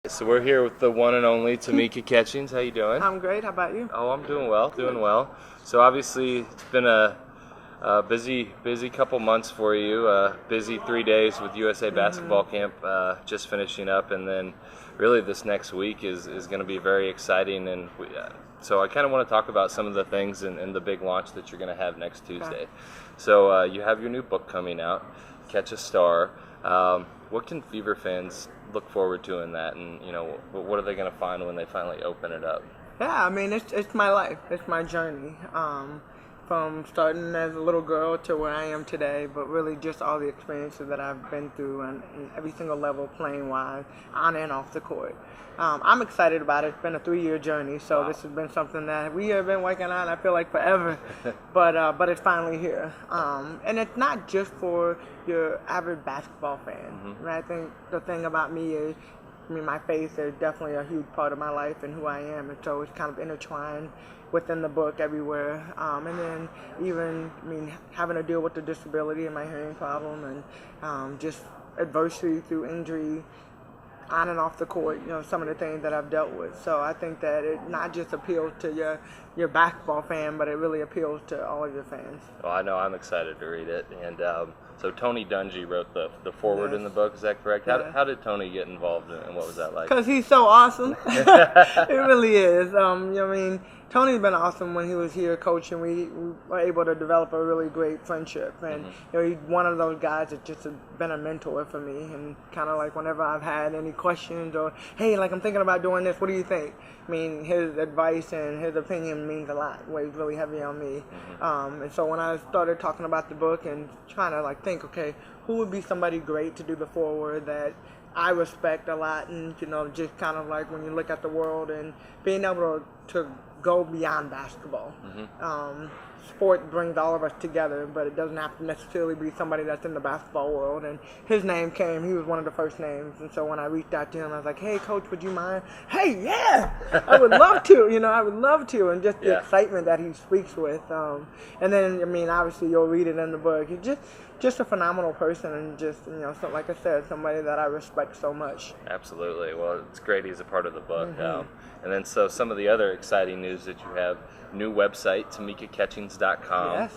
So we're here with the one and only Tamika Catchings. How you doing? I'm great. How about you? Oh, I'm doing well, doing well. So obviously it's been a busy couple months for you. Busy 3 days with USA basketball camp just finishing up, and then really this next week is going to be very exciting. And so I kind of want to talk about some of the things and the big launch that you're going to have next Tuesday. So you have your new book coming out, Catch a Star. What can Fever fans look forward to in that, and what are they going to find when they finally open it up? Yeah, I mean, it's my life. It's my journey. From starting as a little girl to where I am today, but really just all the experiences that I've been through and every single level, playing wise, on and off the court. I'm excited about it. It's been a 3-year journey, so Wow. This has been something that we have been working on, I feel like, forever, but it's finally here. And it's not just for your average basketball fan. Right? I think the thing about me is, my faith is definitely a huge part of my life and who I am, and so it's kind of intertwined within the book everywhere. And then even, having to deal with the disability and my hearing problem, and just adversity through injury on and off the court, some of the things that I've dealt with. So I think that it not just appeals to your basketball fan, but it really appeals to all of your fans. Well, I know I'm excited to read it. And so Tony Dungy wrote the foreword in the book. Is that correct? How did Tony get involved and what was that like? Because he's so awesome. It really is. Tony's been awesome when he was here coaching. We were able to develop a really great friendship. And he's one of those guys that just has been a mentor for me. And kind of like whenever I've had any questions or, hey, like I'm thinking about doing this, what do you think? His advice and his opinion means a lot, weighs really heavy on me. And so when I started talking about the book and trying to think, okay, who would be somebody great to do the foreword that I respect a lot, and just kind of like when you look at the world and being able to go beyond basketball. Sport brings all of us together, but it doesn't have to necessarily be somebody that's in the basketball world. And his name came, he was one of the first names. And so when I reached out to him, I was like, hey, Coach, would you mind? Hey, yeah, I would love to, I would love to. And just the excitement that he speaks with. And then, obviously you'll read it in the book. He's just a phenomenal person, and just, so, like I said, somebody that I respect so much. Absolutely. Well, it's great he's a part of the book. And then so some of the other exciting news that you have, new website, TamikaCatchings.com. Yes.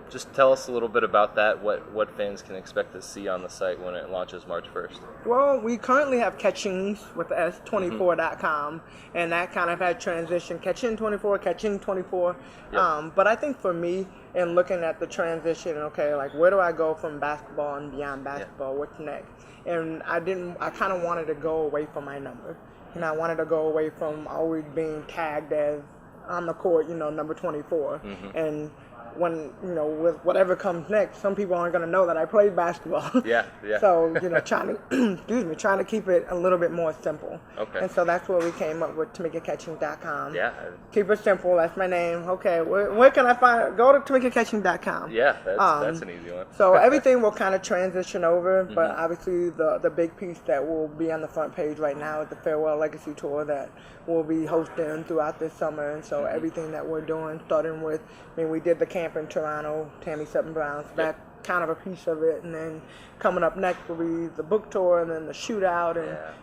Just tell us a little bit about that, what fans can expect to see on the site when it launches March 1st. Well, we currently have Catchings with the S24.com, and that kind of had transitioned, Catching24, Catching24. But I think for me, in looking at the transition, okay, like where do I go from basketball and beyond basketball, what's next? And I kind of wanted to go away from my number. And I wanted to go away from always being tagged as on the court, number 24. And when, with whatever comes next, some people aren't going to know that I played basketball. Yeah. So, trying to keep it a little bit more simple. Okay. And so that's where we came up with TamikaCatchings.com. Yeah. Keep it simple. That's my name. Okay. Where can I find? Go to TamikaCatchings.com. Yeah, that's an easy one. So everything will kind of transition over, but obviously the big piece that will be on the front page right now is the Farewell Legacy Tour that we'll be hosting throughout this summer. And so everything that we're doing, starting with, we did the camp in Toronto, Tammy Sutton Brown, so that's kind of a piece of it. And then coming up next will be the book tour, and then the shootout,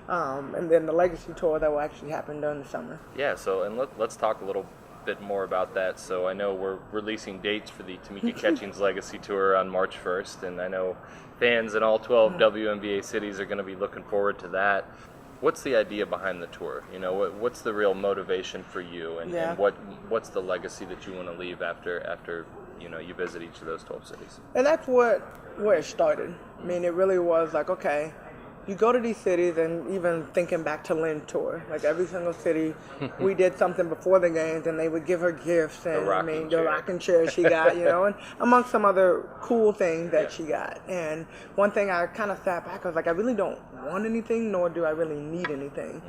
and then the Legacy Tour that will actually happen during the summer. Yeah, so and let's talk a little bit more about that. So I know we're releasing dates for the Tamika Catchings Legacy Tour on March 1st, and I know fans in all 12 WNBA cities are going to be looking forward to that. What's the idea behind the tour? What's the real motivation for you, and what's the legacy that you want to leave after you visit each of those 12 cities? And that's where it started. It really was like, okay, you go to these cities, and even thinking back to Lynn's tour, like every single city, we did something before the games, and they would give her gifts, and the rocking chair she got, and amongst some other cool things that she got. And one thing I kind of sat back, I was like, I really don't want anything, nor do I really need anything.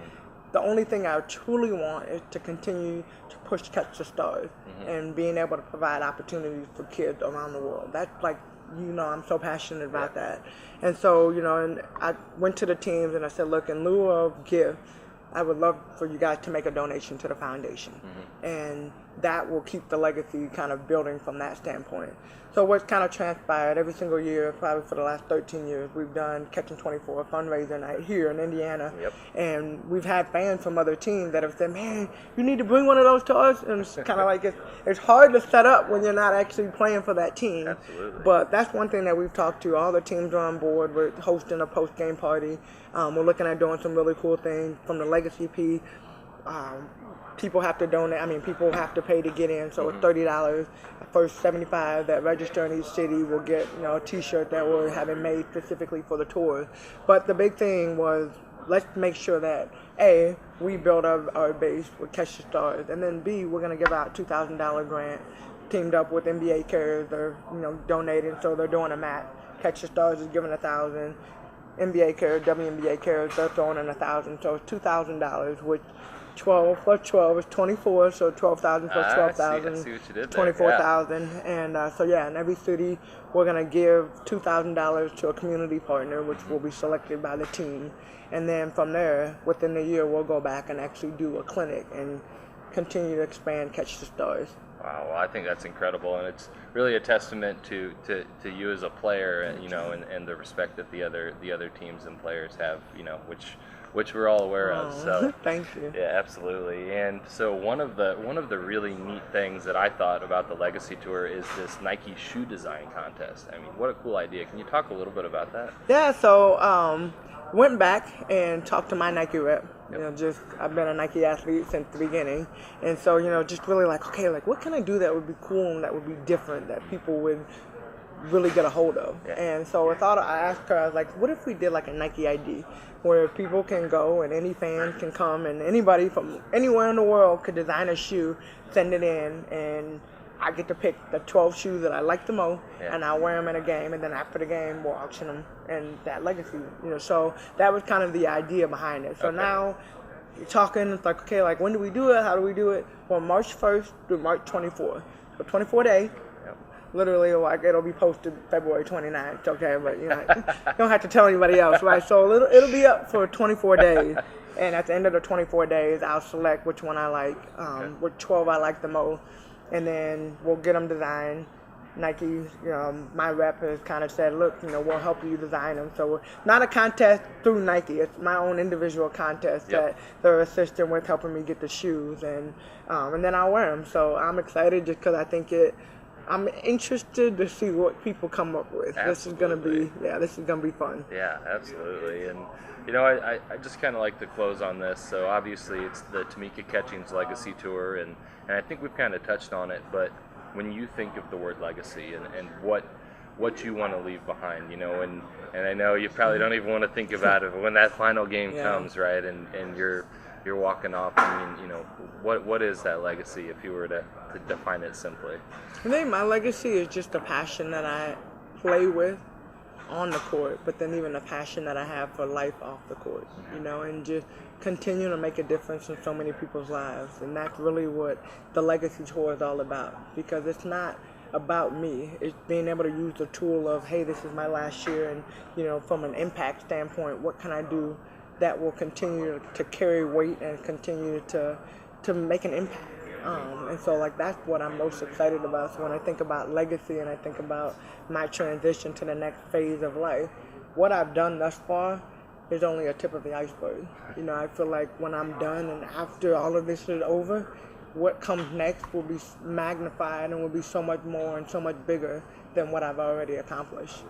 The only thing I truly want is to continue to push Catch the Stars and being able to provide opportunities for kids around the world. That's like, I'm so passionate about that. And so, and I went to the teams and I said, look, in lieu of gifts, I would love for you guys to make a donation to the foundation. And that will keep the legacy kind of building from that standpoint. So what's kind of transpired every single year, probably for the last 13 years, we've done Catching 24 fundraiser night here in Indiana. And we've had fans from other teams that have said, man, you need to bring one of those to us. And it's kind of like it's hard to set up when you're not actually playing for that team. Absolutely. But that's one thing that we've talked to. All the teams are on board. We're hosting a post-game party. We're looking at doing some really cool things from the legacy piece. People have to donate. I mean, people have to pay to get in. So it's $30. First 75 that register in each city will get, a T-shirt that we're having made specifically for the tour. But the big thing was, let's make sure that A, we build our base with Catch the Stars, and then B, we're gonna give out $2,000 grant, teamed up with NBA Cares. They're donating, so they're doing a match. Catch the Stars is giving $1,000. NBA Cares, WNBA Cares, they're throwing in $1,000. So it's $2,000, which 12 plus 12 is 24, so 12,000 plus 12,000, I see what you did there. 24,000. And in every city, we're going to give $2,000 to a community partner, which will be selected by the team. And then from there, within the year, we'll go back and actually do a clinic and continue to expand Catch the Stars. Wow, well, I think that's incredible, and it's really a testament to you as a player, and the respect that the other teams and players have, which we're all aware of. So thank you. Yeah, absolutely. And so one of the really neat things that I thought about the Legacy Tour is this Nike shoe design contest. I mean, what a cool idea! Can you talk a little bit about that? Yeah. So went back and talked to my Nike rep. I've been a Nike athlete since the beginning, and so just really what can I do that would be cool and that would be different that people would really get a hold of. And so I asked her, I was like, what if we did like a Nike ID where people can go and any fan can come and anybody from anywhere in the world could design a shoe, send it in, and I get to pick the 12 shoes that I like the most, and I'll wear them in a game, and then after the game we'll auction them and that legacy. So that was kind of the idea behind it. So now you're talking, it's like, okay, like when do we do it? How do we do it? Well, March 1st through March 24th. So 24 days. Literally, like it'll be posted February 29th, okay? But you don't have to tell anybody else, right? So it'll be up for 24 days, and at the end of the 24 days, I'll select which one I like, which 12 I like the most, and then we'll get them designed. Nike, my rep has kind of said, look, we'll help you design them. So not a contest through Nike. It's my own individual contest that they're assisting with helping me get the shoes, and then I'll wear them. So I'm excited just because I think I'm interested to see what people come up with. Absolutely. This is gonna be fun. Yeah, absolutely. And I just kind of like to close on this. So obviously it's the Tamika Catchings Legacy Tour, and I think we've kind of touched on it. But when you think of the word legacy and what you want to leave behind, and I know you probably don't even want to think about it, but when that final game comes, right, and you're walking off, I mean, what is that legacy if you were to define it simply? I think my legacy is just the passion that I play with on the court, but then even the passion that I have for life off the court, and just continue to make a difference in so many people's lives. And that's really what the Legacy Tour is all about, because it's not about me. It's being able to use the tool of, hey, this is my last year, and from an impact standpoint, what can I do that will continue to carry weight and continue to make an impact. And so that's what I'm most excited about. So when I think about legacy and I think about my transition to the next phase of life, what I've done thus far is only a tip of the iceberg. I feel like when I'm done and after all of this is over, what comes next will be magnified and will be so much more and so much bigger than what I've already accomplished.